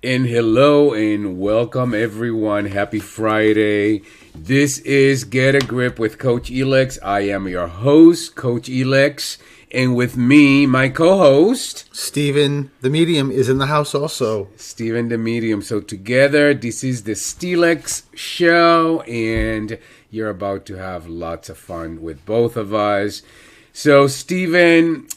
And hello and welcome everyone. Happy Friday. This is Get a Grip with Coach Elex. I am your host, Coach Elex, and with me, my co-host, Steven, the medium, is in the house also. Steven the Medium. So together, this is the Stelex show, and you're about to have lots of fun with both of us. So Steven,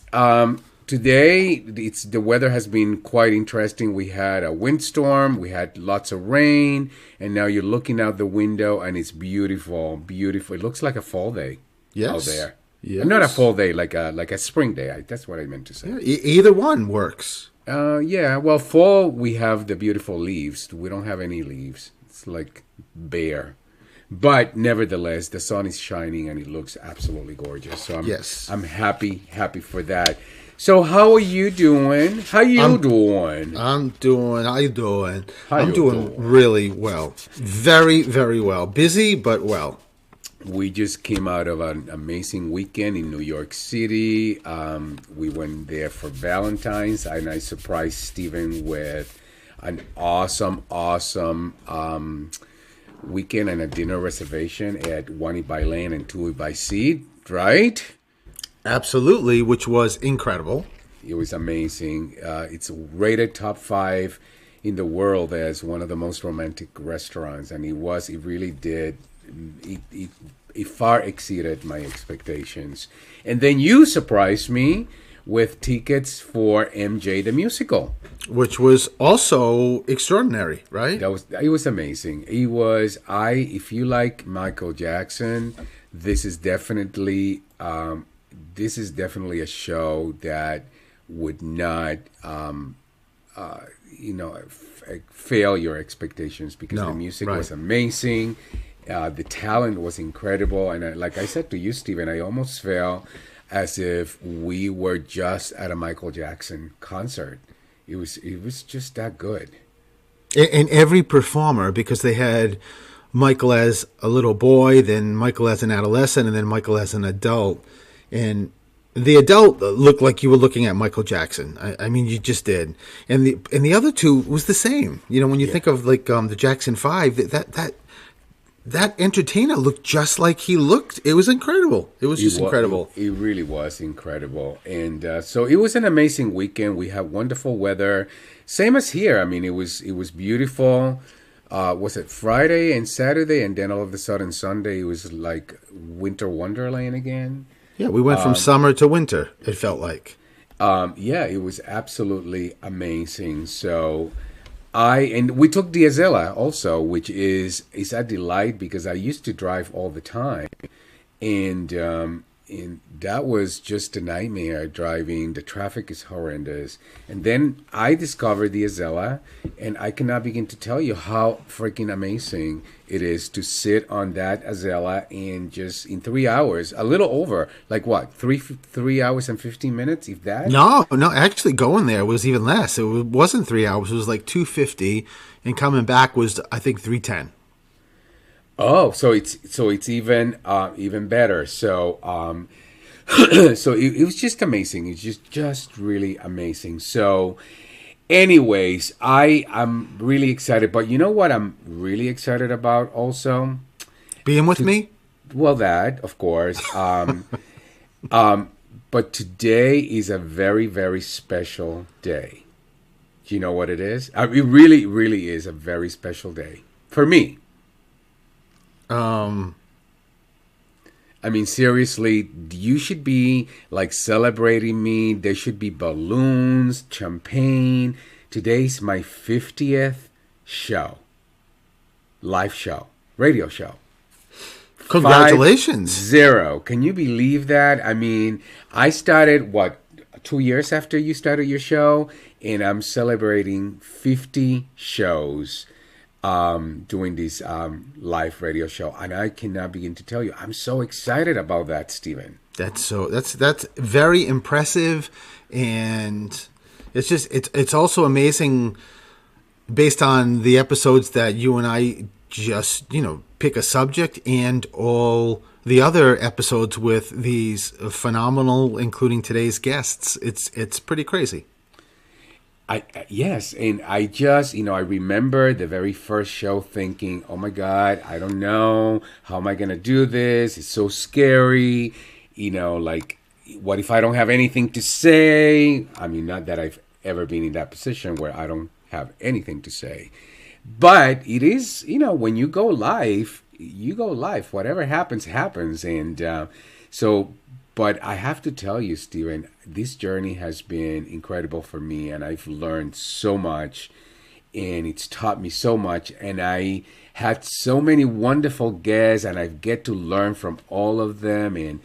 today the weather has been quite interesting. We had a windstorm, we had lots of rain, and now you're looking out the window and it's beautiful, beautiful. It looks like a fall day out there. Yes. Not a fall day, like a spring day. That's what I meant to say. Yeah, either one works. Yeah. Well, fall we have the beautiful leaves. We don't have any leaves. It's like bare. But nevertheless, the sun is shining and it looks absolutely gorgeous. So I'm happy for that. So how are you doing? How you doing? I'm doing really well. Very, very well. Busy, but well. We just came out of an amazing weekend in New York City. We went there for Valentine's, and I surprised Steven with an awesome weekend and a dinner reservation at One by Land and Two by Sea, right? Absolutely, which was incredible. It was amazing. It's rated top 5 in the world as one of the most romantic restaurants, and it really did. It far exceeded my expectations. And then you surprised me with tickets for MJ the Musical, which was also extraordinary, right? It was amazing. If you like Michael Jackson, this is definitely a show that would not fail your expectations, because the music was amazing. The talent was incredible, and like I said to you, Steven, I almost felt as if we were just at a Michael Jackson concert. It was just that good. And every performer, because they had Michael as a little boy, then Michael as an adolescent, and then Michael as an adult, and the adult looked like you were looking at Michael Jackson. I mean, you just did. And the other two was the same. You know, when you think of like the Jackson 5, that entertainer looked just like he looked. It was incredible. It was incredible. It really was incredible. And so it was an amazing weekend. We had wonderful weather. Same as here. I mean, it was beautiful. Was it Friday and Saturday? And then all of a sudden Sunday, it was like winter wonderland again. Yeah, we went from summer to winter, it felt like. It was absolutely amazing. So and we took the Azela also, which is a delight, because I used to drive all the time, and that was just a nightmare driving. The traffic is horrendous. And then I discovered the Azela, and I cannot begin to tell you how freaking amazing it is to sit on that Azela and just in 3 hours, a little over, like what, 3 hours and 15 minutes, if that? No, actually going there was even less. It wasn't 3 hours. It was like 2:50, and coming back was, I think, 3:10. Oh, so it's even better. So so it was just amazing. It's just really amazing. So anyways, I'm really excited. But you know what I'm really excited about also? Being with me? Well, that, of course. But today is a very, very special day. Do you know what it is? It really, really is a very special day for me. I mean, seriously, you should be like celebrating me. There should be balloons, champagne. Today's my 50th show. Live show. Radio show. Congratulations. 50. Can you believe that? I mean, I started, 2 years after you started your show? And I'm celebrating 50 shows doing this live radio show, and I cannot begin to tell you, I'm so excited about that, Steven. That's very impressive, and it's also amazing based on the episodes that you and I just pick a subject, and all the other episodes with these phenomenal, including today's guests. It's pretty crazy. Yes, and I just, I remember the very first show thinking, "Oh my God, I don't know, how am I gonna do this? It's so scary." Like, what if I don't have anything to say? I mean, not that I've ever been in that position where I don't have anything to say, but it is, when you go live, you go live. Whatever happens, happens, and so. But I have to tell you, Steven, this journey has been incredible for me, and I've learned so much, and it's taught me so much, and I had so many wonderful guests, and I get to learn from all of them, and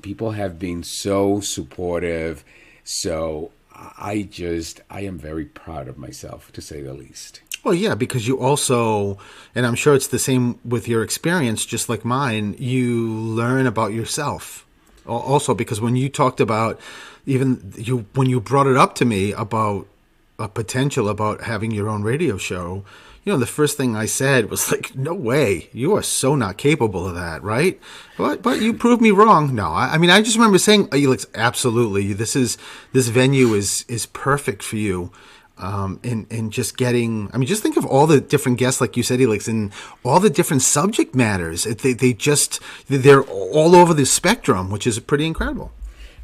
people have been so supportive. So I am very proud of myself, to say the least. Well, yeah, because you also, and I'm sure it's the same with your experience, just like mine, you learn about yourself. Also, because when you talked about, when you brought it up to me about a potential about having your own radio show, the first thing I said was like, no way, you are so not capable of that, right? But you proved me wrong. No, I mean, I just remember saying, absolutely, this venue is perfect for you. And just getting, I mean, just think of all the different guests, like you said, Elix, and all the different subject matters. They're all over the spectrum, which is pretty incredible.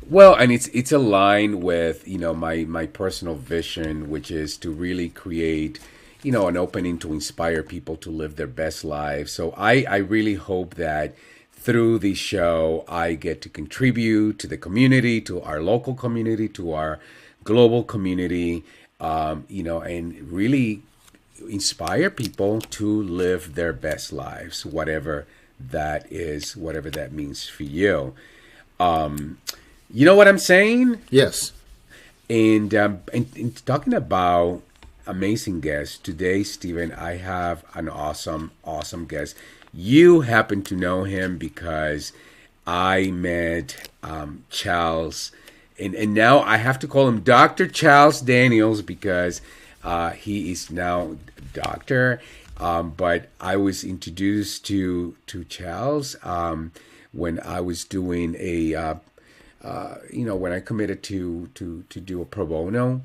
Well, and it's aligned with, my personal vision, which is to really create, an opening to inspire people to live their best lives. So I really hope that through the show, I get to contribute to the community, to our local community, to our global community, and really inspire people to live their best lives, whatever that is, whatever that means for you. You know what I'm saying? Yes. And talking about amazing guests, today, Stephen, I have an awesome, awesome guest. You happen to know him because I met Charles. And now I have to call him Dr. Charles Daniels because he is now doctor. But I was introduced to Charles when I was doing when I committed to do a pro bono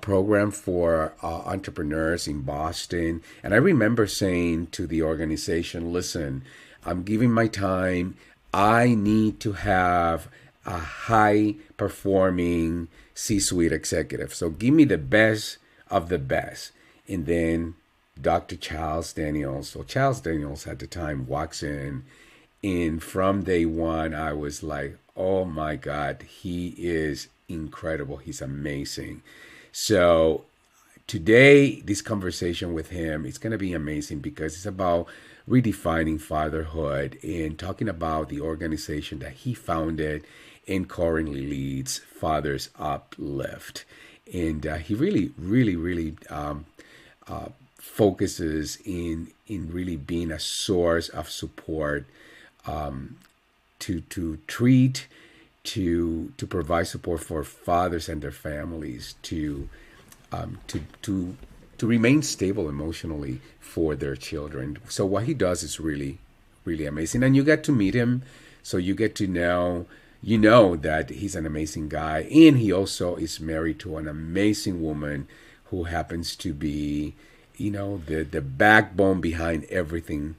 program for entrepreneurs in Boston. And I remember saying to the organization, listen, I'm giving my time. I need to have a high performing C-suite executive. So give me the best of the best. And then Dr. Charles Daniels. So Charles Daniels at the time walks in. And from day one, I was like, oh my God, he is incredible. He's amazing. So today, this conversation with him is going to be amazing because it's about redefining fatherhood and talking about the organization that he founded and currently leads, Fathers Uplift. And he really, really, really focuses in really being a source of support to treat, to provide support for fathers and their families to remain stable emotionally for their children. So what he does is really, really amazing. And you get to meet him, so you get to know, that he's an amazing guy. And he also is married to an amazing woman who happens to be, the backbone behind everything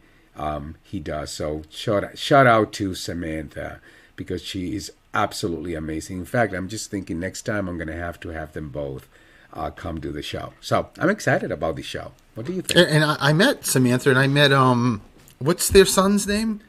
he does. So shout out to Samantha because she is absolutely amazing. In fact, I'm just thinking next time I'm going to have them both come do the show. So I'm excited about the show. What do you think? And I met Samantha, and I met what's their son's name?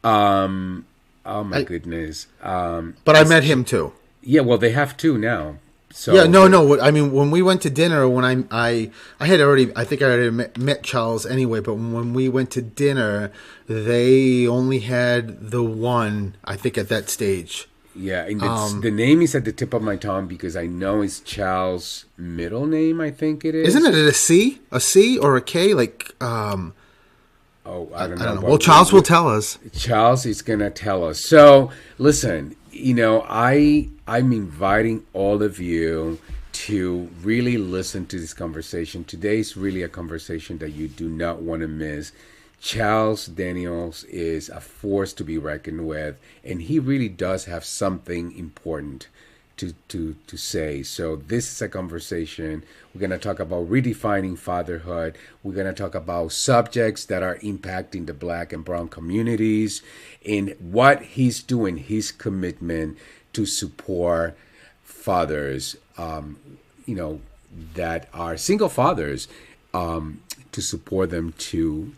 Oh my goodness. But I met him too. Yeah, well, they have two now. So yeah, no. I mean, when we went to dinner, when I think I already met Charles anyway. But when we went to dinner, they only had the one. I think at that stage. Yeah, and the name is at the tip of my tongue because I know it's Charles' middle name. I think it is. Isn't it a C or a K? Like, oh, I don't know. I don't know. Well, Charles will tell us. Charles is gonna tell us. So listen, I'm inviting all of you to really listen to this conversation. Today is really a conversation that you do not want to miss. Charles Daniels is a force to be reckoned with, and he really does have something important to say. So this is a conversation. We're going to talk about redefining fatherhood. We're going to talk about subjects that are impacting the Black and brown communities, and what he's doing, his commitment to support fathers, that are single fathers, to support them to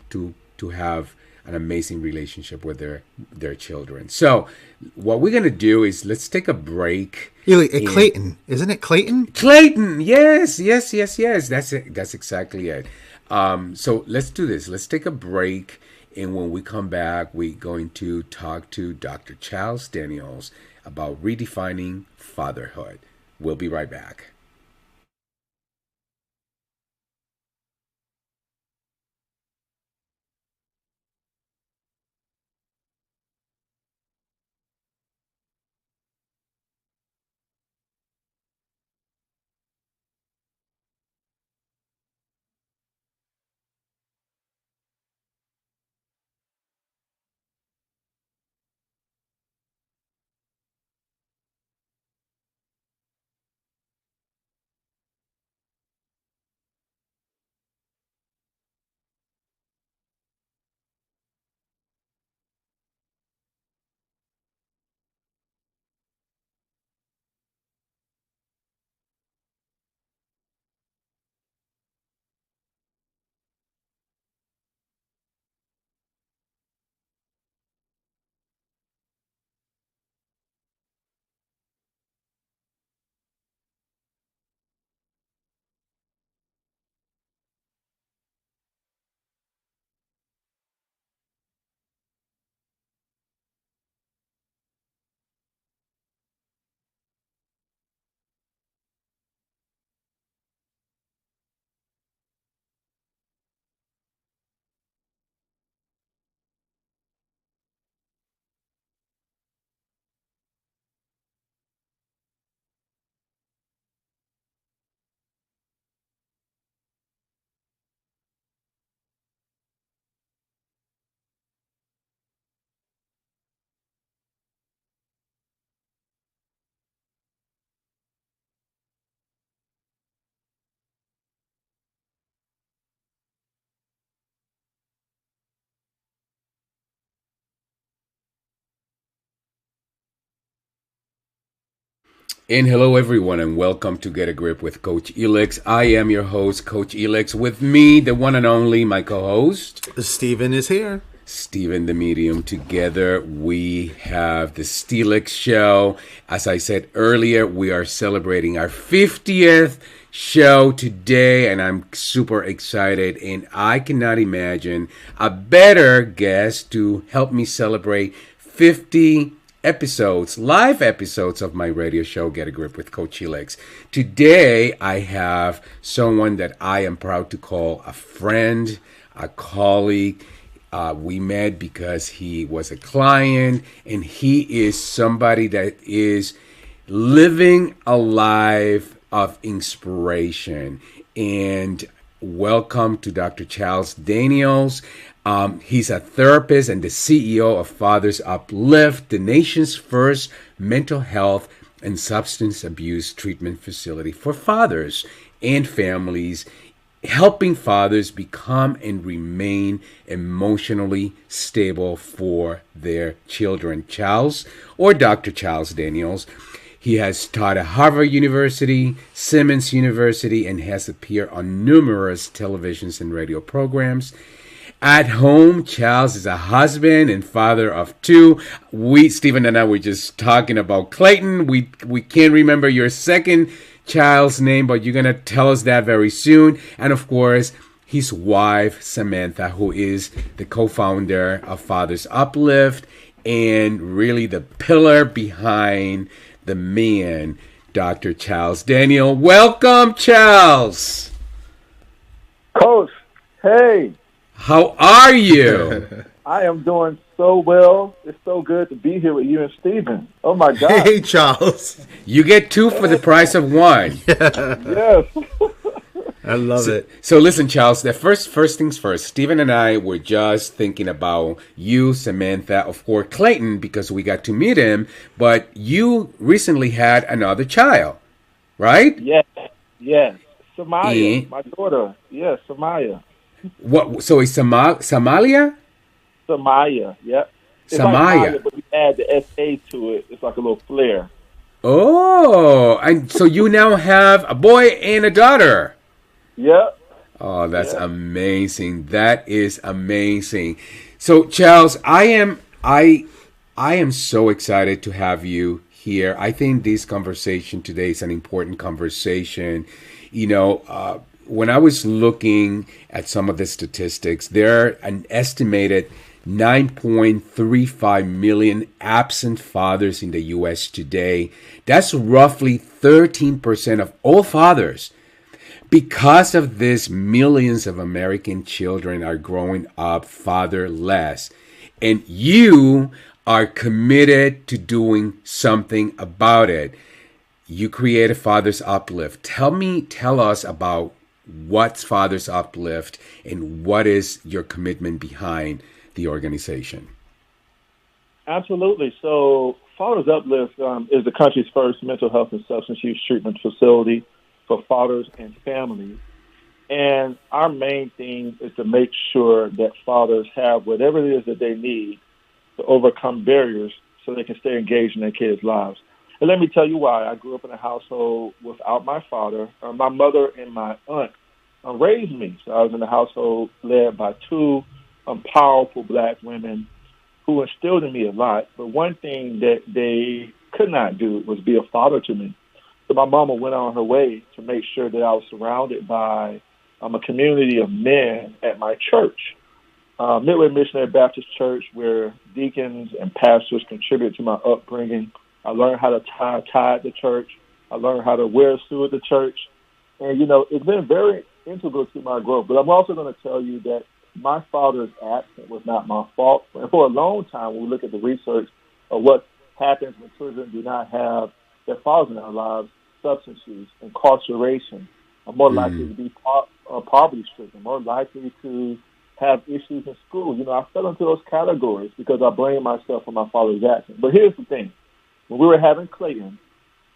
have an amazing relationship with their children. So what we're going to do is let's take a break. Clayton, isn't it Clayton? Clayton, yes. That's it. That's exactly it. So let's do this. Let's take a break, and when we come back, we're going to talk to Dr. Charles Daniels about redefining fatherhood. We'll be right back. And hello, everyone, and welcome to Get a Grip with Coach Elix. I am your host, Coach Elix. With me, the one and only, my co-host, Steven is here. Steven the Medium. Together, we have the Steelix Show. As I said earlier, we are celebrating our 50th show today, and I'm super excited. And I cannot imagine a better guest to help me celebrate 50 episodes, live episodes of my radio show, Get a Grip with Coach Elix. Today, I have someone that I am proud to call a friend, a colleague. We met because he was a client, and he is somebody that is living a life of inspiration. And welcome to Dr. Charles Daniels. He's a therapist and the CEO of Fathers Uplift, the nation's first mental health and substance abuse treatment facility for fathers and families, helping fathers become and remain emotionally stable for their children. Charles, or Dr. Charles Daniels, he has taught at Harvard University, Simmons University, and has appeared on numerous televisions and radio programs. At home, Charles is a husband and father of two. Stephen and I were just talking about Clayton. We can't remember your second child's name, but you're going to tell us that very soon. And of course, his wife, Samantha, who is the co-founder of Fathers Uplift and really the pillar behind the man, Dr. Charles Daniel. Welcome, Charles. Coach, hey. How are you? I am doing so well. It's so good to be here with you and Steven. Oh, my God. Hey, Charles. You get two for the price of one. Yes. I love So, it. so listen, Charles. The first things first. Stephen and I were just thinking about you, Samantha, of course, Clayton, because we got to meet him. But you recently had another child, right? Yes, yes. Samaya, And my daughter. Yes, Samaya. what? So it's Somalia, Samaya, yep. It's like Maya, Samaya. but we add the S-A to it. It's like a little flair. Oh, and so you now have a boy and a daughter. Yep, Oh, that's yep. amazing. That is amazing. So, Charles, I am so excited to have you here. I think this conversation today is an important conversation. When I was looking at some of the statistics, there are an estimated 9.35 million absent fathers in the US today. That's roughly 13% of all fathers. Because of this, millions of American children are growing up fatherless. And you are committed to doing something about it. You created Father's Uplift. Tell us about what's Father's Uplift and what is your commitment behind the organization. Absolutely. So, Fathers Uplift is the country's first mental health and substance use treatment facility for fathers and families. And our main thing is to make sure that fathers have whatever it is that they need to overcome barriers so they can stay engaged in their kids' lives. And let me tell you why. I grew up in a household without my father. My mother and my aunt raised me. So I was in a household led by two powerful black women who instilled in me a lot. But one thing that they could not do was be a father to me. So my mama went on her way to make sure that I was surrounded by a community of men at my church, Midway Missionary Baptist Church, where deacons and pastors contribute to my upbringing. I learned how to tie a tie at the church. I learned how to wear a suit at the church. And, it's been very integral to my growth. But I'm also going to tell you that my father's absence was not my fault. And for a long time, when we look at the research of what happens when children do not have their fathers in their lives, substance use, incarceration, are more likely to be poverty-stricken, more likely to have issues in school. I fell into those categories because I blame myself for my father's actions. But here's the thing. When we were having Clayton,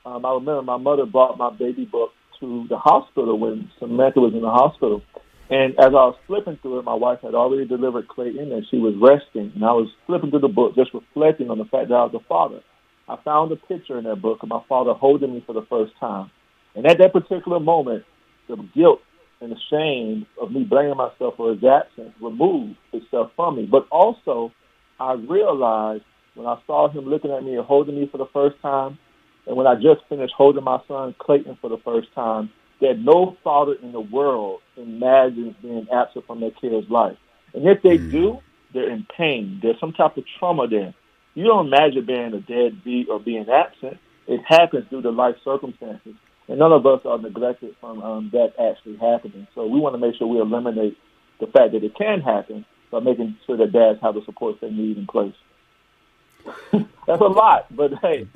I remember my mother brought my baby book to the hospital when Samantha was in the hospital. And as I was flipping through it, my wife had already delivered Clayton, and she was resting. And I was flipping through the book, just reflecting on the fact that I was a father. I found a picture in that book of my father holding me for the first time. And at that particular moment, the guilt and the shame of me blaming myself for his absence removed itself from me. But also, I realized when I saw him looking at me and holding me for the first time, and when I just finished holding my son Clayton for the first time, that no father in the world imagines being absent from their kid's life. And if they do, they're in pain. There's some type of trauma there. You don't imagine being a deadbeat or being absent. It happens due to life circumstances. And none of us are neglected from that actually happening. So we want to make sure we eliminate the fact that it can happen by making sure that dads have the support they need in place. That's a lot, but hey.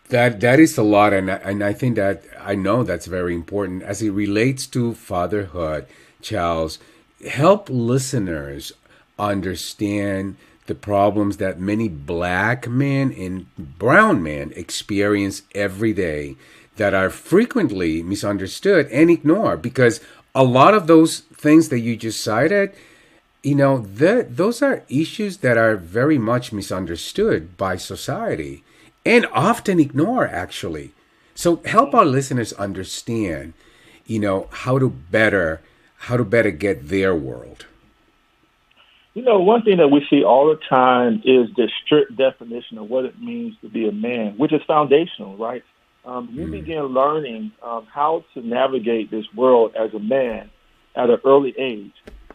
That is a lot, and I think that I know that's very important as it relates to fatherhood. Charles, help listeners understand the problems that many black men and brown men experience every day that are frequently misunderstood and ignored, because a lot of those things that you just cited, those are issues that are very much misunderstood by society and often ignored, actually. So help our listeners understand, how to better get their world. One thing that we see all the time is the strict definition of what it means to be a man, which is foundational, right? You begin learning how to navigate this world as a man at an early age.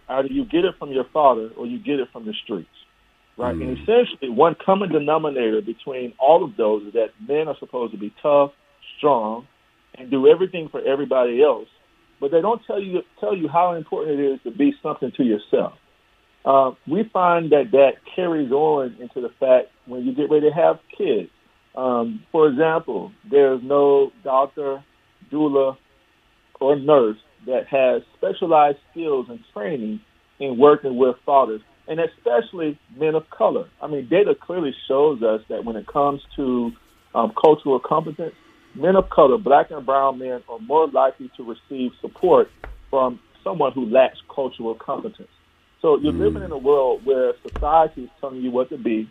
Either you get it from your father or you get it from the streets, right? And essentially, one common denominator between all of those is that men are supposed to be tough, strong, and do everything for everybody else, but they don't tell you how important it is to be something to yourself. We find that carries on into the fact when you get ready to have kids. For example, there's no doctor, doula, or nurse that has specialized skills and training in working with fathers, and especially men of color. I mean, data clearly shows us that when it comes to cultural competence, men of color, black and brown men, are more likely to receive support from someone who lacks cultural competence. So you're living in Mm. a world where society is telling you what to be.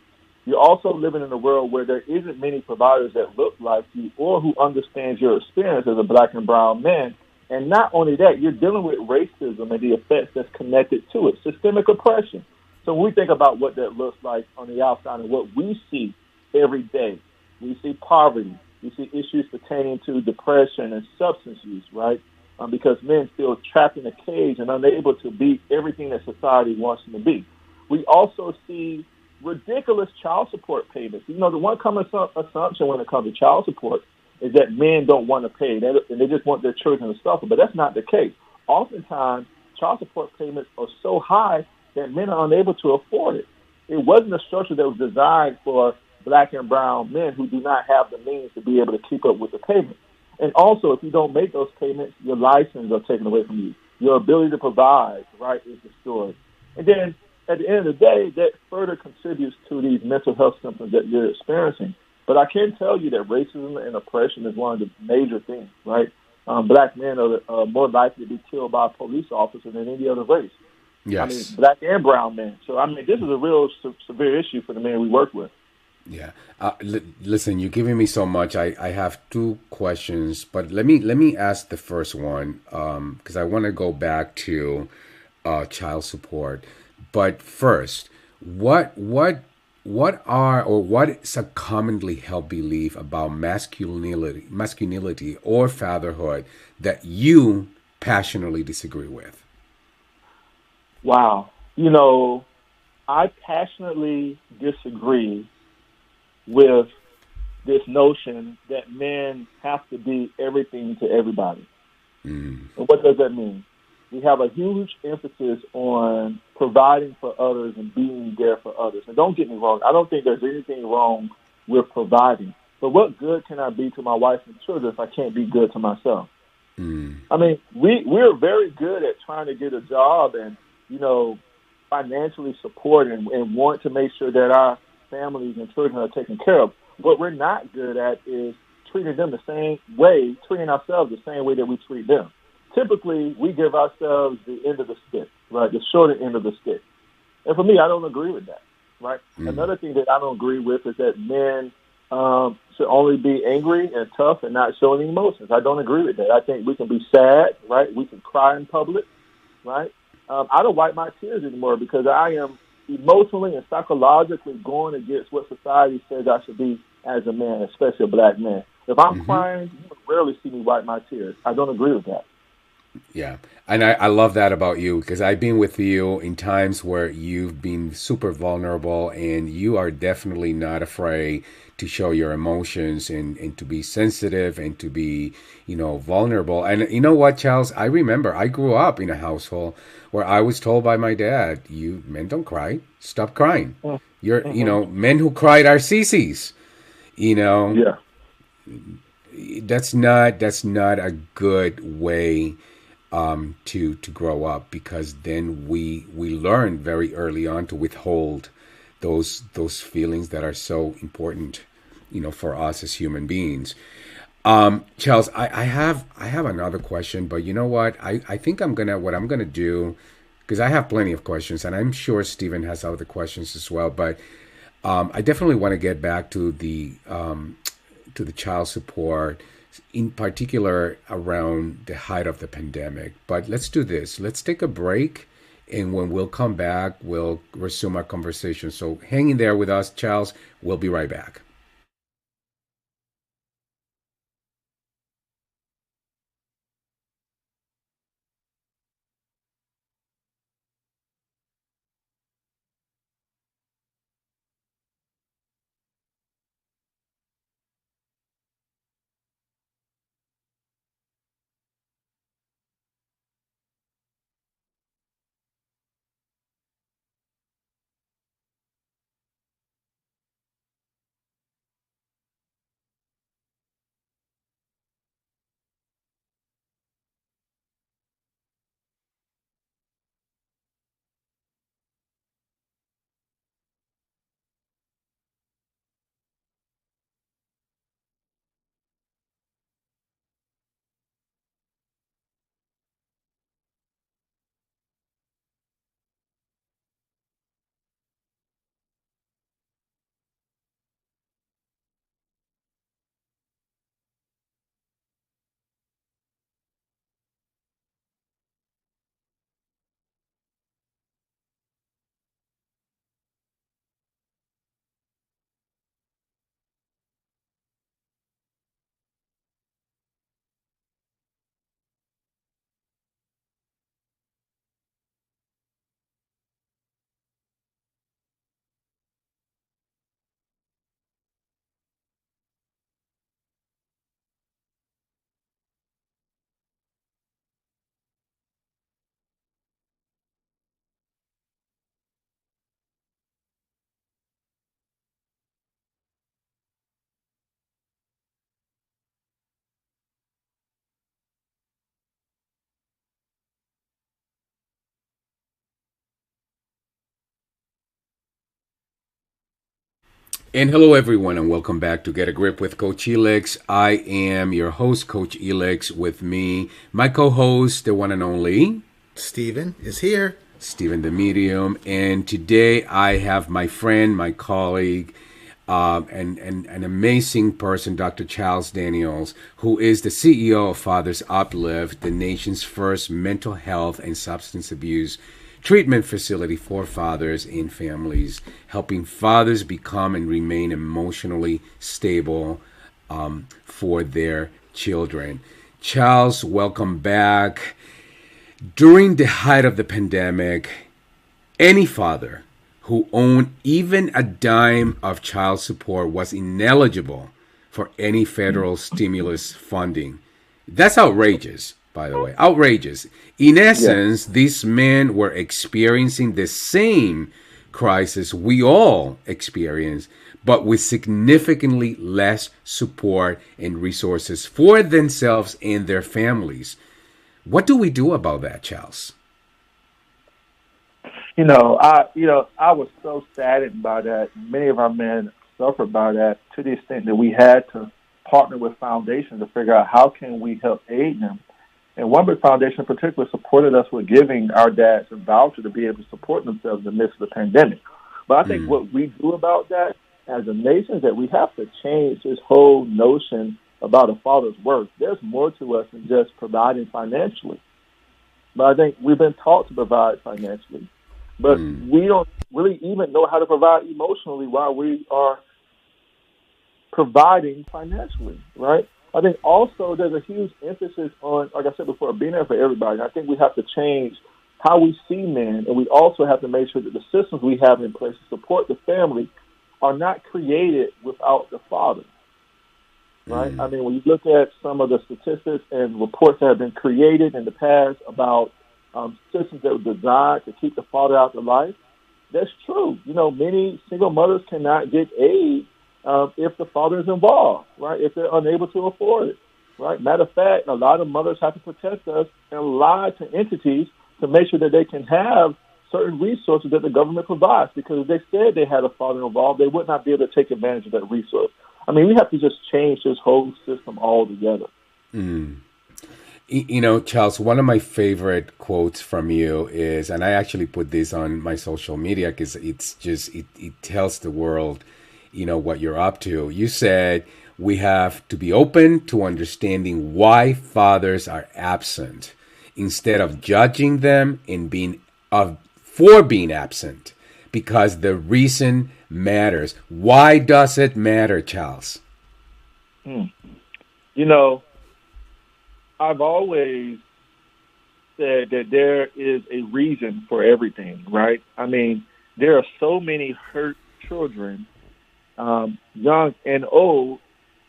You're also living in a world where there isn't many providers that look like you or who understands your experience as a black and brown man. And not only that, you're dealing with racism and the effects that's connected to it, systemic oppression. So when we think about what that looks like on the outside and what we see every day, we see poverty, we see issues pertaining to depression and substance use, right? Because men feel trapped in a cage and unable to be everything that society wants them to be. We also see ridiculous child support payments. You know, the one common assumption when it comes to child support is that men don't want to pay, and they just want their children to suffer. But that's not the case. Oftentimes, child support payments are so high that men are unable to afford it. It wasn't a structure that was designed for black and brown men who do not have the means to be able to keep up with the payments. And also, if you don't make those payments, your license are taken away from you. Your ability to provide, right, is destroyed. And then at the end of the day, that further contributes to these mental health symptoms that you're experiencing. But I can tell you that racism and oppression is one of the major things, right? Black men are more likely to be killed by a police officer than any other race. I mean, Yes. black and brown men. So, I mean, this is a real severe issue for the men we work with. Yeah. Listen, you're giving me so much. I have two questions, but let me ask the first one because I want to go back to child support. But first, what what what is a commonly held belief about masculinity or fatherhood that you passionately disagree with? Wow. You know, I passionately disagree with this notion that men have to be everything to everybody. Mm, And what does that mean? We have a huge emphasis on providing for others and being there for others. And don't get me wrong, I don't think there's anything wrong with providing. But what good can I be to my wife and children if I can't be good to myself? mm, I mean, we're very good at trying to get a job and, you know, financially support and want to make sure that our families and children are taken care of. What we're not good at is treating them the same way, treating ourselves the same way that we treat them. Typically, we give ourselves the end of the stick, right? The shorter end of the stick. And for me, I don't agree with that, right? mm. Another thing that I don't agree with is that men should only be angry and tough and not show any emotions. I don't agree with that. I think we can be sad, right? We can cry in public, right? I don't wipe my tears anymore because I am emotionally and psychologically going against what society says I should be as a man, especially a black man. If I'm Hmm. crying, you will rarely see me wipe my tears. I don't agree with that. Yeah. And I love that about you because I've been with you in times where you've been super vulnerable and you are definitely not afraid to show your emotions and to be sensitive and to be, vulnerable. And you know what, Charles? I remember I grew up in a household where I was told by my dad, you men don't cry, stop crying. Mm-hmm. Men who cried are sissies. You know, Yeah. that's not a good way to grow up because then we learn very early on to withhold those feelings that are so important, for us as human beings. Charles, I have another question, but you know what? I think I'm gonna do because I have plenty of questions, and I'm sure Stephen has other questions as well. But I definitely want to get back to the child support, in particular around the height of the pandemic. But let's do this. Let's take a break. And when we'll come back, we'll resume our conversation. So hang in there with us, Charles. We'll be right back. And hello, everyone, and welcome back to Get a Grip with Coach Elix. I am your host, Coach Elix. With me, my co-host, the one and only Steven is here. Steven the Medium. And today I have my friend, my colleague, and an amazing person, Dr. Charles Daniels, who is the CEO of Fathers Uplift, the nation's first mental health and substance abuse treatment facility for fathers and families, helping fathers become and remain emotionally stable for their children. Charles, welcome back. During the height of the pandemic, any father who owned even a dime of child support was ineligible for any federal stimulus funding. That's outrageous, by the way. Outrageous. In essence, these men were experiencing the same crisis we all experience, but with significantly less support and resources for themselves and their families. What do we do about that, Charles? I was so saddened by that. Many of our men suffered by that to the extent that we had to partner with foundations to figure out how can we help aid them. And one big foundation in particular supported us with giving our dads a voucher to be able to support themselves in the midst of the pandemic. But I think what we do about that as a nation is that we have to change this whole notion about a father's work. There's more to us than just providing financially. But I think we've been taught to provide financially. But we don't really even know how to provide emotionally while we are providing financially, right? I think also there's a huge emphasis on, like I said before, being there for everybody. I think we have to change how we see men, and we also have to make sure that the systems we have in place to support the family are not created without the father, right? I mean, when you look at some of the statistics and reports that have been created in the past about systems that were designed to keep the father out of life, that's true. Many single mothers cannot get aid if the father is involved, right? If they're unable to afford it, right? Matter of fact, a lot of mothers have to protect us and lie to entities to make sure that they can have certain resources that the government provides, because if they said they had a father involved, they would not be able to take advantage of that resource. I mean, we have to just change this whole system altogether. Charles, one of my favorite quotes from you is, and I actually put this on my social media because it's just, it tells the world, what you're up to. You said we have to be open to understanding why fathers are absent instead of judging them and for being absent, because the reason matters. Why does it matter, Charles? I've always said that there is a reason for everything, right? I mean, there are so many hurt children, young and old,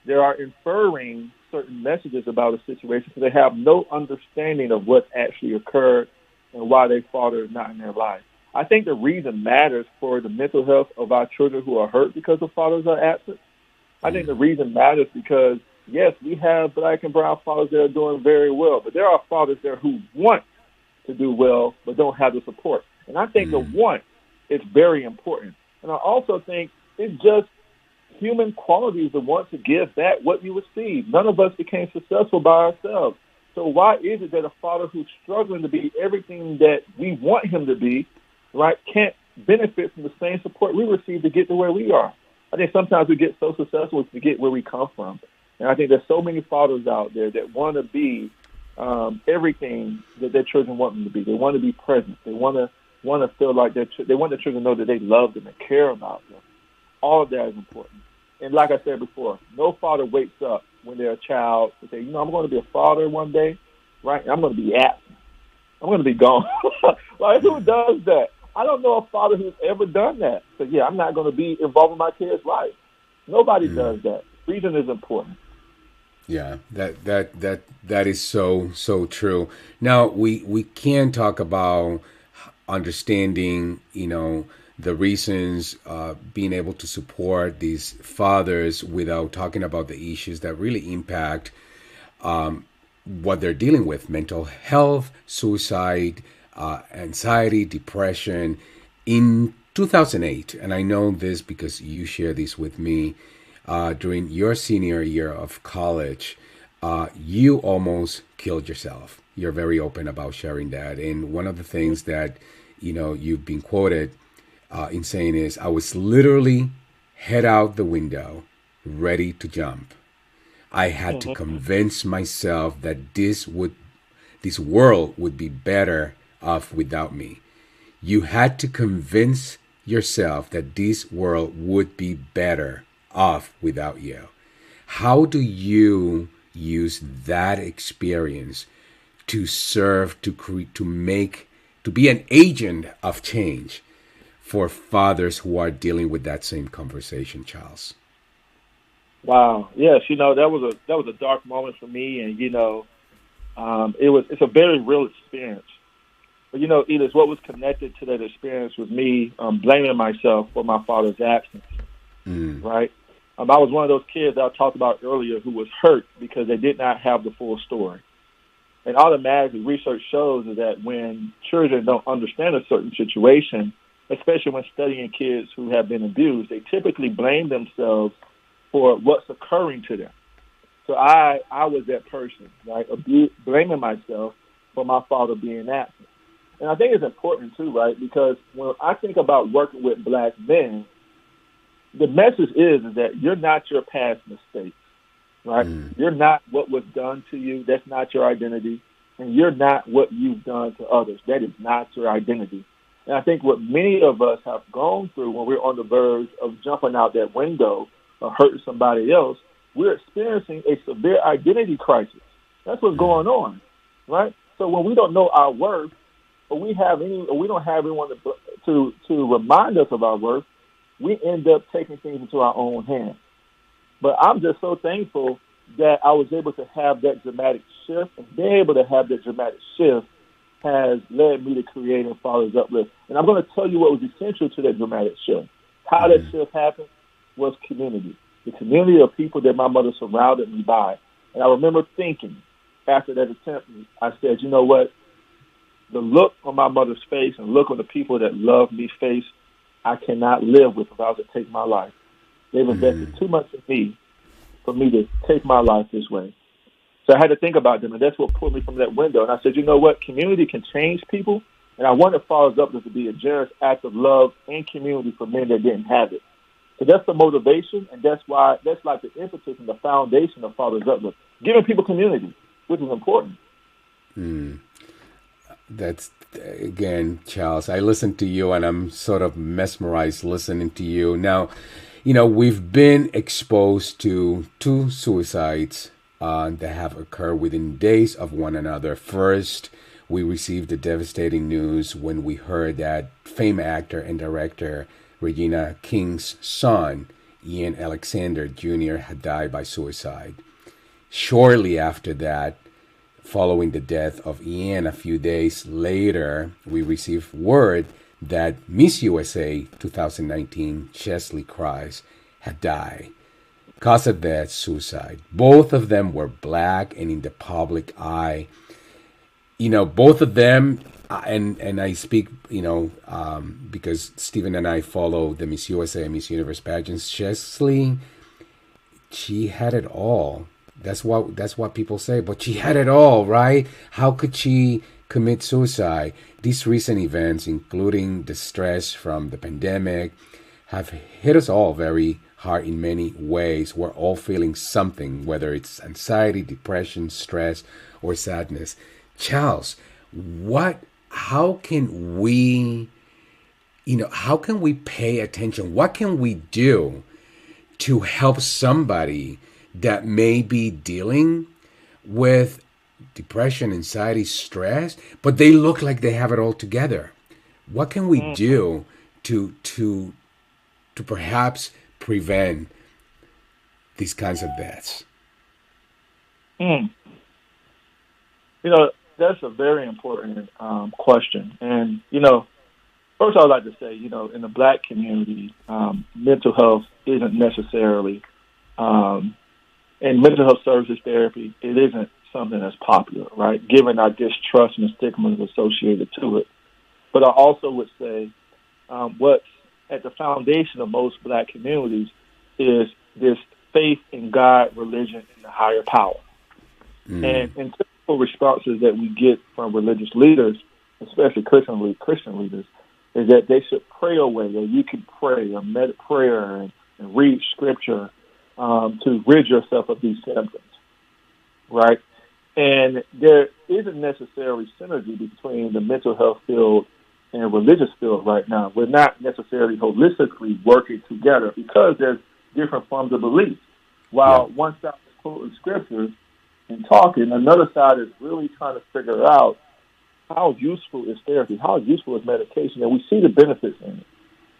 that are inferring certain messages about a situation because they have no understanding of what actually occurred and why their father is not in their life. I think the reason matters for the mental health of our children who are hurt because the fathers are absent. I think the reason matters because, yes, we have black and brown fathers that are doing very well, but there are fathers there who want to do well but don't have the support. And I think the want is very important. And I also think it's just human qualities to want to give back what you receive. None of us became successful by ourselves. So why is it that a father who's struggling to be everything that we want him to be, right, can't benefit from the same support we receive to get to where we are? I think sometimes we get so successful to get where we come from. And I think there's so many fathers out there that want to be everything that their children want them to be. They want to be present. They want to feel like they want their children to know that they love them and care about them. All of that is important. And like I said before, no father wakes up when they're a child and say, I'm going to be a father one day, right? And I'm going to be absent. I'm going to be gone. Like, who does that? I don't know a father who's ever done that. So, I'm not going to be involved in my kid's life. Nobody does that. Reason is important. Yeah, that is so true. Now we can talk about understanding, the reasons, being able to support these fathers without talking about the issues that really impact what they're dealing with: mental health, suicide, anxiety, depression, in 2008, and I know this because you share this with me, during your senior year of college, you almost killed yourself. You're very open about sharing that. And one of the things that, you've been quoted in saying is, I was literally head out the window, ready to jump. I had to convince myself that this world would be better off without me. You had to convince yourself that this world would be better off without you. How do you use that experience to serve, to be an agent of change for fathers who are dealing with that same conversation, Charles? Wow. Yes, that was a dark moment for me, and it's a very real experience. But Edith, what was connected to that experience was me blaming myself for my father's absence. Right. I was one of those kids that I talked about earlier who was hurt because they did not have the full story. And automatically, research shows is that when children don't understand a certain situation, especially when studying kids who have been abused, they typically blame themselves for what's occurring to them. So I was that person, right, blaming myself for my father being absent. And I think it's important, too, right, because when I think about working with black men, the message is that you're not your past mistakes, right? You're not what was done to you. That's not your identity. And you're not what you've done to others. That is not your identity. And I think what many of us have gone through when we're on the verge of jumping out that window or hurting somebody else, we're experiencing a severe identity crisis. That's what's going on, right? So when we don't know our worth, or we don't have anyone to remind us of our worth, we end up taking things into our own hands. But I'm just so thankful that I was able to have that dramatic shift, and being able to have that dramatic shift has led me to creating Father's Uplift. And I'm going to tell you what was essential to that dramatic shift. How that shift happened was community, the community of people that my mother surrounded me by. And I remember thinking after that attempt, I said, you know what? The look on my mother's face and look on the people that love me face, I cannot live with if I was to take my life. They've invested too much in me for me to take my life this way. So I had to think about them, and that's what pulled me from that window. And I said, you know what? Community can change people, and I wanted Father's Uplift to be a generous act of love and community for men that didn't have it. So that's the motivation, and that's like the impetus and the foundation of Father's Uplift, giving people community, which is important. That's, again, Charles, I listen to you and I'm sort of mesmerized listening to you. Now, we've been exposed to two suicides that have occurred within days of one another. First, we received the devastating news when we heard that famed actor and director Regina King's son, Ian Alexander Jr., had died by suicide. Shortly after that, following the death of Ian, a few days later, we received word that Miss USA 2019, Chesley Christ, had died. Cause of death, suicide. Both of them were black and in the public eye. Both of them, and I speak, because Stephen and I follow the Miss USA and Miss Universe pageants. Chesley, she had it all. That's what people say. But she had it all, right? How could she commit suicide? These recent events, including the stress from the pandemic, have hit us all very hard in many ways. We're all feeling something, whether it's anxiety, depression, stress, or sadness. Charles, how can we pay attention? What can we do to help somebody that may be dealing with depression, anxiety, stress, but they look like they have it all together? What can we do to perhaps prevent these kinds of deaths? That's a very important question. And, first I would like to say, in the black community, mental health isn't necessarily, and mental health services therapy, it isn't something that's popular, right, given our distrust and the stigma associated to it. But I also would say what's at the foundation of most Black communities is this faith in God, religion, and the higher power. And typical responses that we get from religious leaders, especially Christian leaders, is that they should pray away, or you can pray or meditate prayer and read scripture to rid yourself of these symptoms, right? And there isn't necessarily synergy between the mental health field and religious field right now. We're not necessarily holistically working together because there's different forms of belief. While one side is quoting scriptures and talking, another side is really trying to figure out how useful is therapy, how useful is medication, and we see the benefits in it,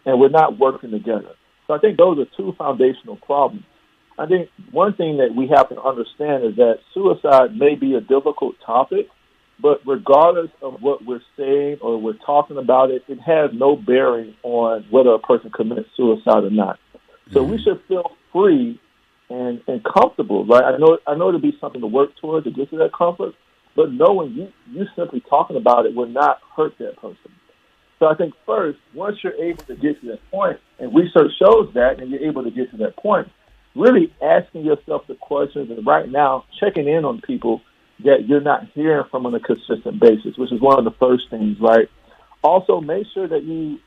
and we're not working together. So I think those are two foundational problems. I think one thing that we have to understand is that suicide may be a difficult topic, but regardless of what we're saying or we're talking about it, it has no bearing on whether a person commits suicide or not. So we should feel free and comfortable, right? I know it'll be something to work towards to get to that comfort, but knowing you simply talking about it will not hurt that person. So I think first, once you're able to get to that point, and research shows that, and you're able to get to that point, really asking yourself the questions, and right now checking in on people that you're not hearing from on a consistent basis, which is one of the first things, right? Also, make sure that you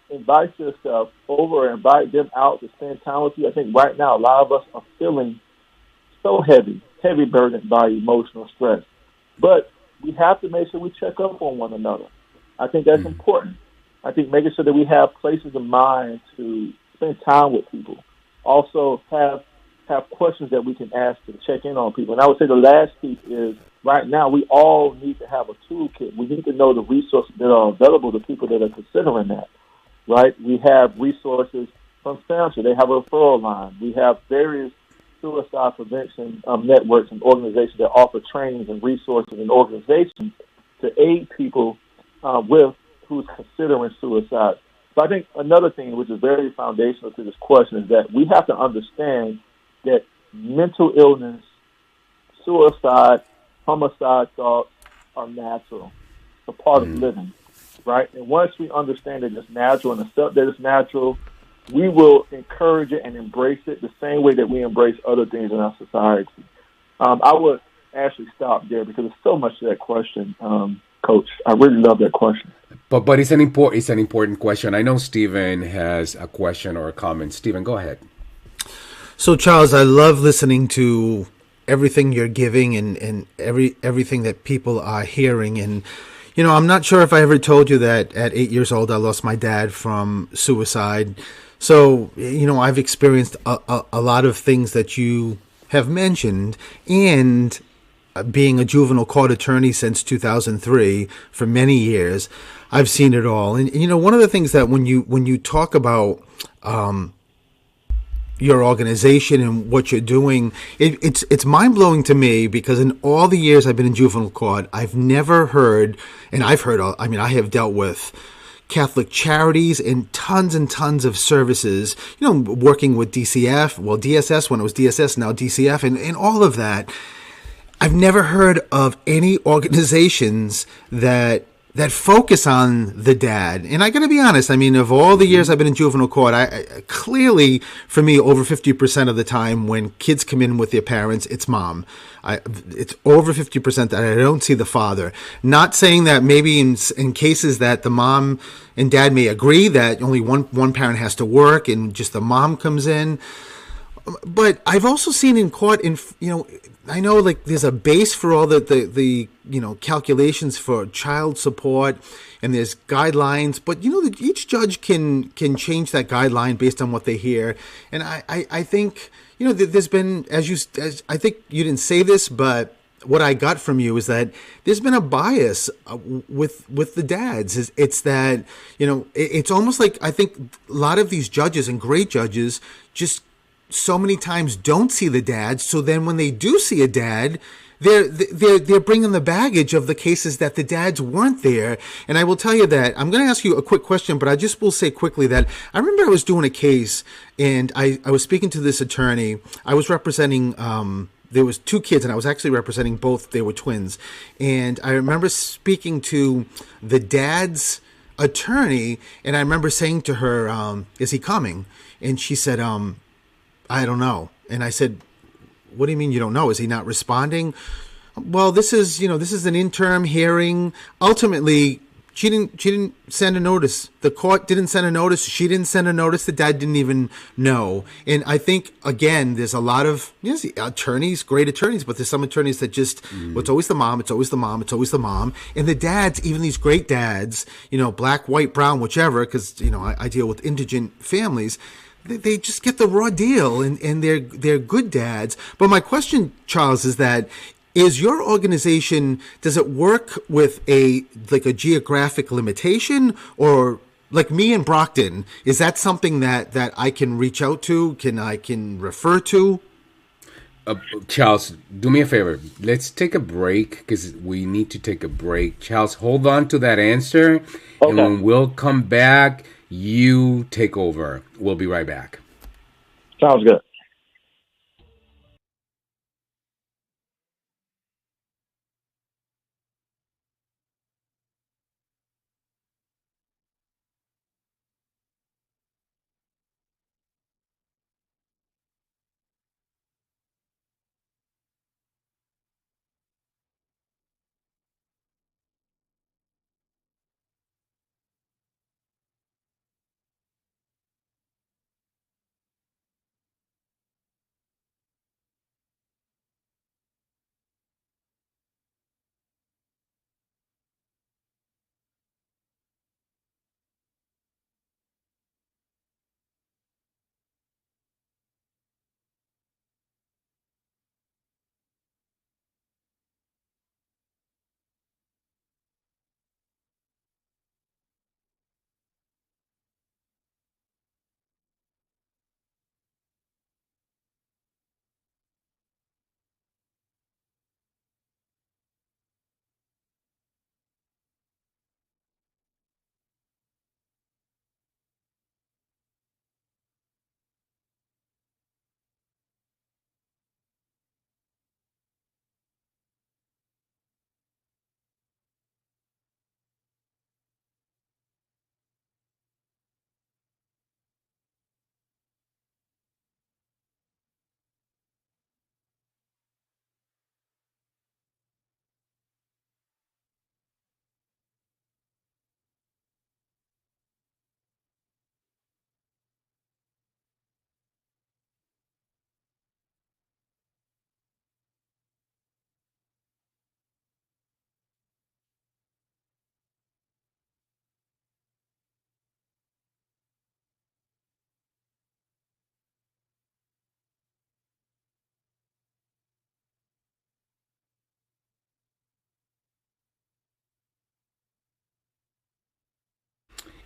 invite yourself over and invite them out to spend time with you. I think right now a lot of us are feeling so heavy burdened by emotional stress. But we have to make sure we check up on one another. I think that's important. I think making sure that we have places of mind to spend time with people. Also have questions that we can ask to check in on people. And I would say the last piece is right now we all need to have a toolkit. We need to know the resources that are available to people that are considering that, right? We have resources from SAMHSA. They have a referral line. We have various suicide prevention networks and organizations that offer trainings and resources and organizations to aid people who's considering suicide. So I think another thing which is very foundational to this question is that we have to understand that mental illness, suicide, homicide thoughts are natural, a part of living, right? And once we understand that it's natural and accept that it's natural, we will encourage it and embrace it the same way that we embrace other things in our society. I would actually stop there because there's so much to that question, Coach. I really love that question. But it's an important question. I know Stephen has a question or a comment. Stephen, go ahead. So, Charles, I love listening to everything you're giving and everything that people are hearing. And, you know, I'm not sure if I ever told you that at 8 years old, I lost my dad from suicide. So, you know, I've experienced a lot of things that you have mentioned, and being a juvenile court attorney since 2003 for many years, I've seen it all. And, you know, one of the things that when you talk about your organization and what you're doing, it's mind-blowing to me, because in all the years I've been in juvenile court, I've never heard, and I have dealt with Catholic charities and tons of services, you know, working with DCF, well, DSS when it was DSS, now DCF, and all of that. I've never heard of any organizations that focus on the dad. And I got to be honest, I mean, of all the years I've been in juvenile court, I clearly, for me, over 50% of the time when kids come in with their parents, it's mom. It's over 50% that I don't see the father. Not saying that maybe in cases that the mom and dad may agree that only one parent has to work and just the mom comes in. But I've also seen in court, I know like there's a base for all the calculations for child support, and there's guidelines, but each judge can change that guideline based on what they hear. And I think there's been, as I think you didn't say this, but what I got from you is that there's been a bias with the dads. It's that it's almost like I think a lot of these judges and great judges just so many times don't see the dad. So then when they do see a dad, they're bringing the baggage of the cases that the dads weren't there. And I will tell you that I'm going to ask you a quick question, but I just will say quickly that I remember I was doing a case and I was speaking to this attorney. I was representing, there was two kids and I was actually representing both. They were twins. And I remember speaking to the dad's attorney, and I remember saying to her, "Is he coming?" And she said, "I don't know." And I said, "What do you mean you don't know? Is he not responding?" Well, this is an interim hearing. Ultimately, she didn't send a notice. The court didn't send a notice. She didn't send a notice. The dad didn't even know. And I think, again, there's a lot of attorneys, great attorneys, but there's some attorneys that just, well, it's always the mom, it's always the mom, it's always the mom. And the dads, even these great dads, black, white, brown, whichever, because I deal with indigent families. They just get the raw deal, and they're good dads. But my question, Charles, is that, is your organization, does it work with a geographic limitation, or like me in Brockton, is that something that I can reach out to, I can refer to? Charles, do me a favor. Let's take a break because we need to take a break. Charles, hold on to that answer. Okay. And when we'll come back, you take over. We'll be right back. Sounds good.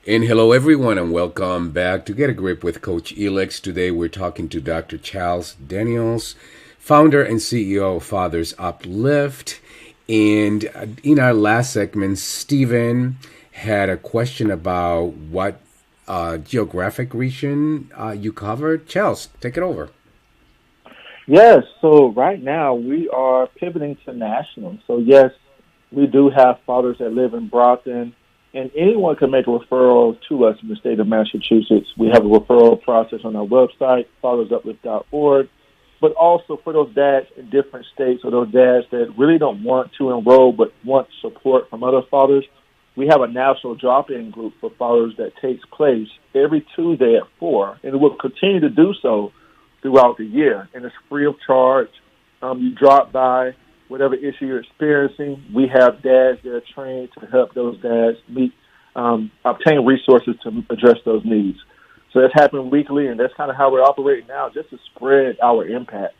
And hello, everyone, and welcome back to Get a Grip with Coach Elix. Today, we're talking to Dr. Charles Daniels, founder and CEO of Fathers Uplift. And in our last segment, Stephen had a question about what geographic region you covered. Charles, take it over. Yes, so right now we are pivoting to national. So yes, we do have fathers that live in Brockton, and anyone can make a referral to us in the state of Massachusetts. We have a referral process on our website, fathersuplift.org, but also for those dads in different states or those dads that really don't want to enroll but want support from other fathers, we have a national drop-in group for fathers that takes place every Tuesday at 4, and it will continue to do so throughout the year, and it's free of charge. You drop by, whatever issue you're experiencing, we have dads that are trained to help those dads obtain resources to address those needs. So that's happening weekly, and that's kind of how we're operating now, just to spread our impact.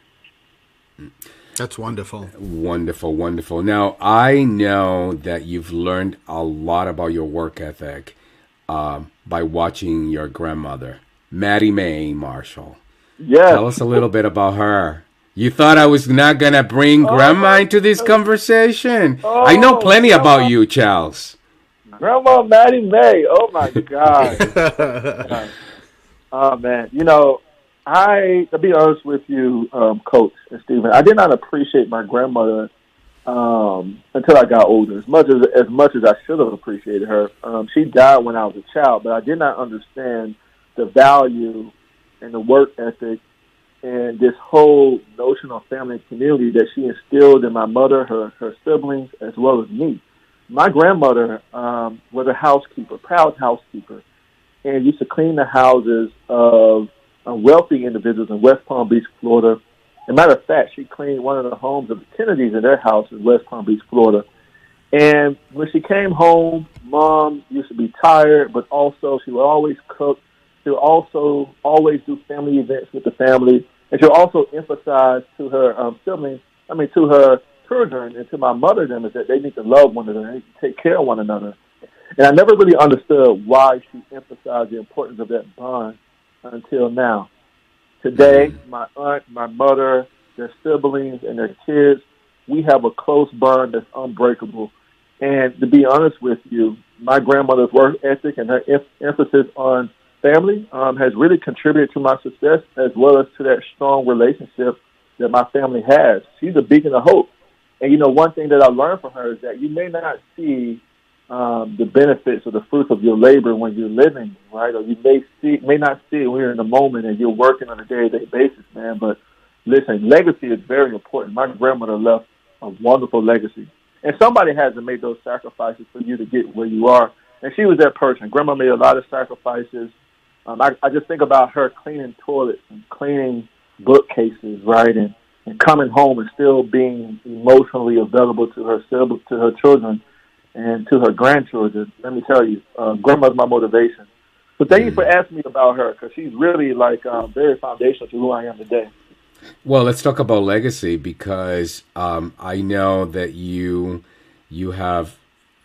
That's wonderful. Wonderful, wonderful. Now, I know that you've learned a lot about your work ethic by watching your grandmother, Maddie Mae Marshall. Yes. Tell us a little bit about her. You thought I was not going to bring Grandma into this conversation. I know plenty about you, Charles. Grandma Maddie Mae. Oh, my God. Oh, man. To be honest with you, Coach and Stephen, I did not appreciate my grandmother until I got older. As much as I should have appreciated her, she died when I was a child, but I did not understand the value and the work ethic and this whole notion of family and community that she instilled in my mother, her siblings, as well as me. My grandmother was a housekeeper, proud housekeeper, and used to clean the houses of wealthy individuals in West Palm Beach, Florida. As a matter of fact, she cleaned one of the homes of the Kennedys in their house in West Palm Beach, Florida. And when she came home, Mom used to be tired, but also she would always cook. She would also always do family events with the family. And she would also emphasize to her to her children and to my mother them is that they need to love one another, they need to take care of one another. And I never really understood why she emphasized the importance of that bond until now. Today, my aunt, my mother, their siblings, and their kids, we have a close bond that's unbreakable. And to be honest with you, my grandmother's work ethic and her emphasis on family has really contributed to my success as well as to that strong relationship that my family has. She's a beacon of hope. And, one thing that I learned from her is that you may not see the benefits or the fruits of your labor when you're living, right? Or you may not see it when you're in the moment and you're working on a day-to-day basis, man. But listen, legacy is very important. My grandmother left a wonderful legacy. And somebody has to make those sacrifices for you to get where you are. And she was that person. Grandma made a lot of sacrifices. I just think about her cleaning toilets and cleaning bookcases, right? And coming home and still being emotionally available to her children and to her grandchildren. Let me tell you, grandma's my motivation. So thank you for asking me about her, because she's really very foundational to who I am today. Well, let's talk about legacy, because I know that you have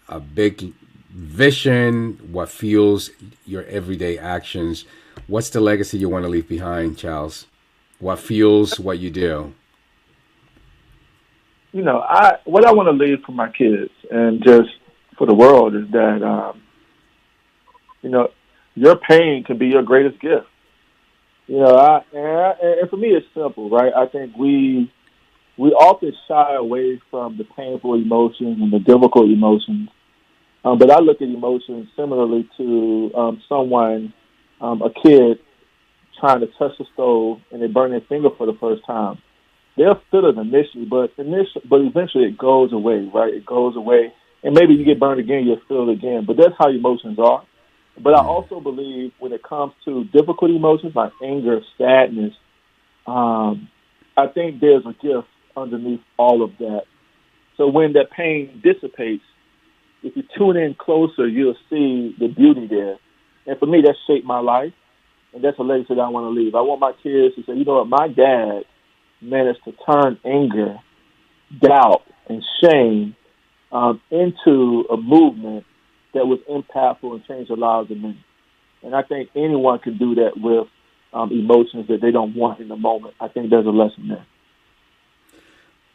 a big vision, what fuels your everyday actions. What's the legacy you want to leave behind, Charles? What fuels what you do? What I want to leave for my kids and just for the world is that, your pain can be your greatest gift. And for me, it's simple, right? I think we often shy away from the painful emotions and the difficult emotions. But I look at emotions similarly to a kid trying to touch the stove and they burn their finger for the first time. They'll feel it initially, but eventually it goes away, right? It goes away. And maybe you get burned again, you'll feel it again. But that's how emotions are. But I also believe when it comes to difficult emotions like anger, sadness, I think there's a gift underneath all of that. So when that pain dissipates, if you tune in closer, you'll see the beauty there. And for me, that shaped my life. And that's a legacy that I want to leave. I want my kids to say, you know what, my dad managed to turn anger, doubt, and shame into a movement that was impactful and changed the lives of many. And I think anyone can do that with emotions that they don't want in the moment. I think there's a lesson there.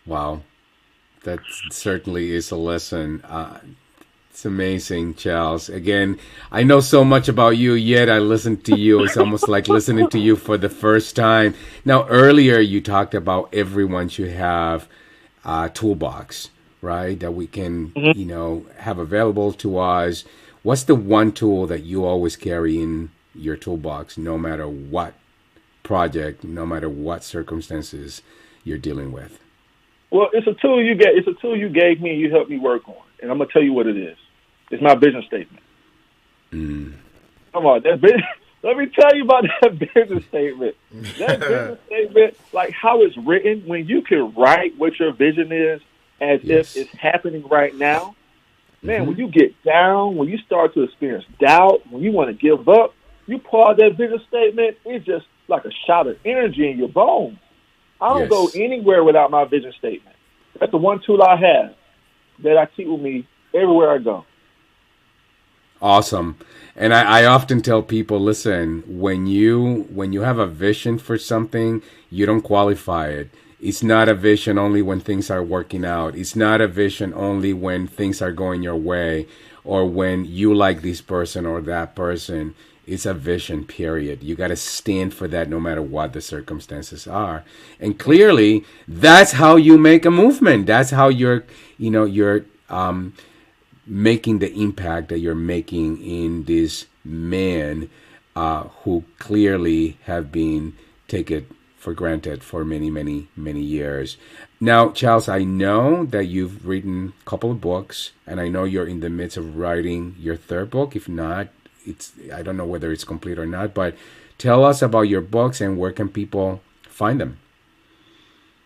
Wow. That certainly is a lesson. It's amazing, Charles. Again, I know so much about you, yet I listened to you. It's almost like listening to you for the first time. Now, earlier you talked about everyone should have a toolbox, right, that we can, have available to us. What's the one tool that you always carry in your toolbox, no matter what project, no matter what circumstances you're dealing with? Well, it's a tool you get. It's a tool you gave me and you helped me work on. And I'm going to tell you what it is. It's my vision statement. Come on, let me tell you about that vision statement. That vision statement, like how it's written, when you can write what your vision is as if it's happening right now, man, when you get down, when you start to experience doubt, when you want to give up, you pull out that vision statement, it's just like a shot of energy in your bones. I don't go anywhere without my vision statement. That's the one tool I have that I keep with me everywhere I go. Awesome. And I often tell people, listen, when you have a vision for something, you don't qualify it. It's not a vision only when things are working out. It's not a vision only when things are going your way or when you like this person or that person. It's a vision, period. You got to stand for that no matter what the circumstances are. And clearly, that's how you make a movement. That's how you're making the impact that you're making in these men who clearly have been taken for granted for many, many, many years. Now, Charles, I know that you've written a couple of books, and I know you're in the midst of writing your third book. If not, I don't know whether it's complete or not, but tell us about your books and where can people find them?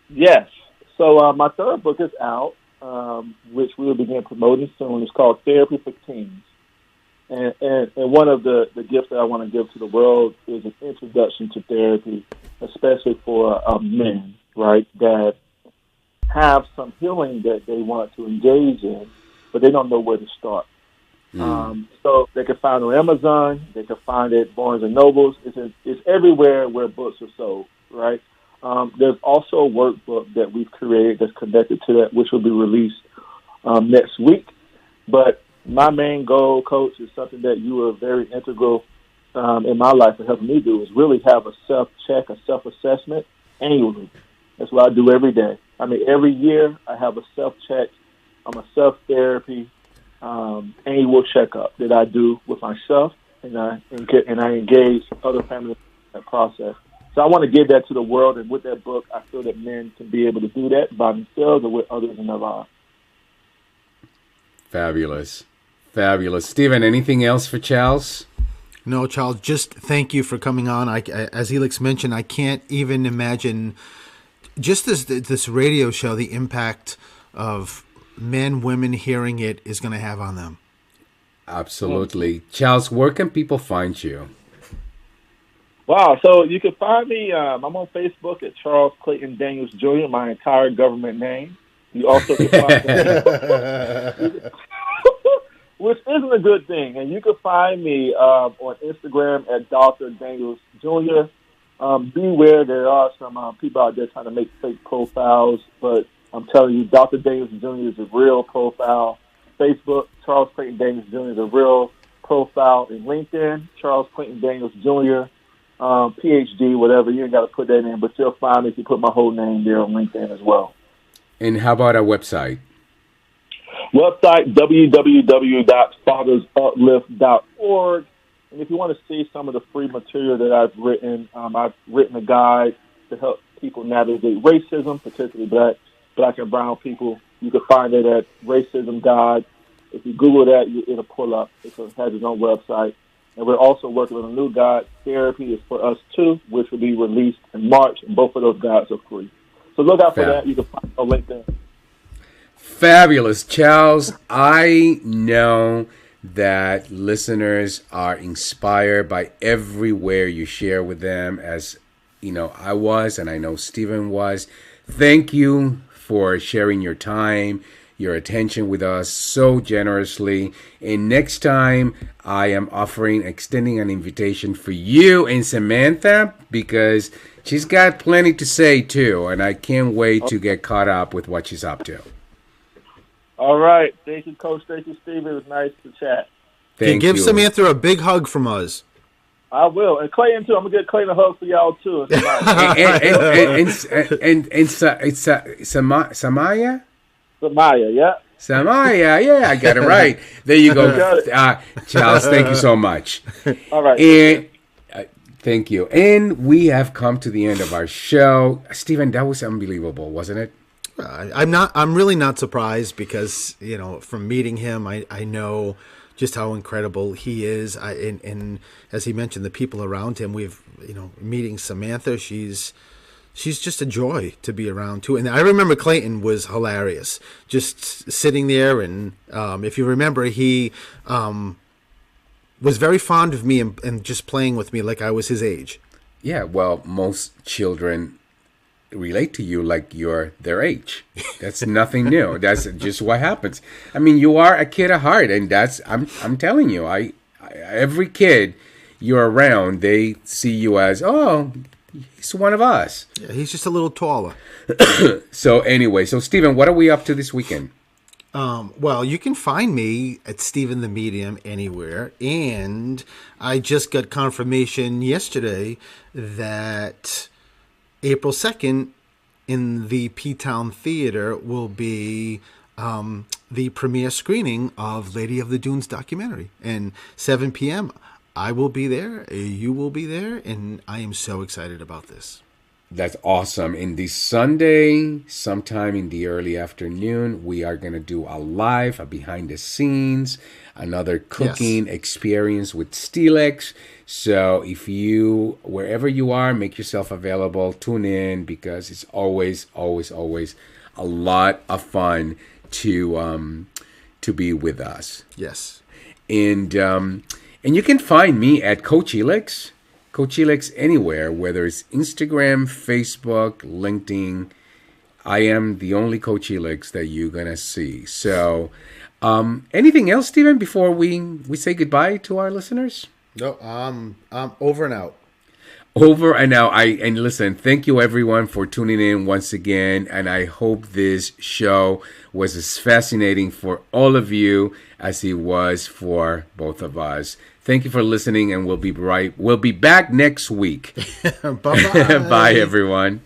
Yes. So my third book is out, which we will begin promoting soon. It's called Therapy for Teens. And one of the gifts that I want to give to the world is an introduction to therapy, especially for men, right, that have some healing that they want to engage in, but they don't know where to start. So they can find it on Amazon. They can find it at Barnes and Nobles. It's everywhere where books are sold, right? There's also a workbook that we've created that's connected to that, which will be released next week. But my main goal, Coach, is something that you are very integral in my life and helping me do, is really have a self-check, a self-assessment annually. That's what I do every day. I mean, every year I have a self-check. I'm a self-therapy annual checkup that I do with myself, and I engage other families in that process. So I want to give that to the world, and with that book, I feel that men can be able to do that by themselves or with others in their lives. Fabulous. Fabulous. Stephen, anything else for Charles? No, Charles, just thank you for coming on. As Elix mentioned, I can't even imagine just this radio show, the impact of men, women hearing it is going to have on them. Absolutely. Charles, where can people find you? Wow. So you can find me, I'm on Facebook at Charles Clayton Daniels Jr., my entire government name. You also can find me, which isn't a good thing. And you can find me on Instagram at Dr. Daniels Jr. Beware, there are some people out there trying to make fake profiles, but I'm telling you, Dr. Daniels Jr. is a real profile. Facebook, Charles Clayton Daniels Jr. is a real profile. In LinkedIn, Charles Clayton Daniels Jr., PhD, whatever. You ain't got to put that in, but you'll find me if you put my whole name there on LinkedIn as well. And how about our website? Website, www.fathersuplift.org. And if you want to see some of the free material that I've written a guide to help people navigate racism, particularly black and brown people. You can find it at Racism Guide. If you Google that, it'll pull up. It has its own website. And we're also working on a new guide, Therapy is for Us Too, which will be released in March. And both of those guides are free. So look out for that. You can find it on LinkedIn. Fabulous. Charles, I know that listeners are inspired by everywhere you share with them, as you know I was, and I know Stephen was. Thank you for sharing your time, your attention with us so generously. And next time, I am extending an invitation for you and Samantha, because she's got plenty to say too, and I can't wait to get caught up with what she's up to. All right. Thank you, Coach. Thank you, Steve. It was nice to chat. Give Samantha a big hug from us. I will. And Clayton, too. I'm going to get Clayton a hug for y'all, too. Samaya? Samaya, yeah. Samaya, yeah, I got it right. There you go. Charles, thank you so much. All right. And thank you. And we have come to the end of our show. Stephen, that was unbelievable, wasn't it? I'm really not surprised because, from meeting him, I know just how incredible he is. And as he mentioned, the people around him, meeting Samantha, she's just a joy to be around too. And I remember Clayton was hilarious, just sitting there. And if you remember, he was very fond of me and just playing with me like I was his age. Yeah, well, most children relate to you like you're their age. That's nothing new. That's just what happens. I mean, you are a kid at heart, and I'm telling you, every kid you're around, they see you as, oh, he's one of us. Yeah, he's just a little taller. So anyway, Stephen, what are we up to this weekend? Well, you can find me at Stephen the Medium anywhere, and I just got confirmation yesterday that April 2nd in the P-Town Theater will be the premiere screening of Lady of the Dunes documentary. And 7 p.m., I will be there, you will be there, and I am so excited about this. That's awesome. And this Sunday, sometime in the early afternoon, we are going to do a behind the scenes, another cooking experience with Steelix. So if you, wherever you are, make yourself available, tune in, because it's always, always, always a lot of fun to be with us. Yes. And you can find me at Coach Elix. Coach Elix anywhere, whether it's Instagram, Facebook, LinkedIn. I am the only Coach Elix that you're going to see. So anything else, Stephen, before we say goodbye to our listeners? No, over and out. Over and out. And listen, thank you everyone for tuning in once again. And I hope this show was as fascinating for all of you as it was for both of us. Thank you for listening, and we'll be back next week. Bye-bye. Bye, everyone.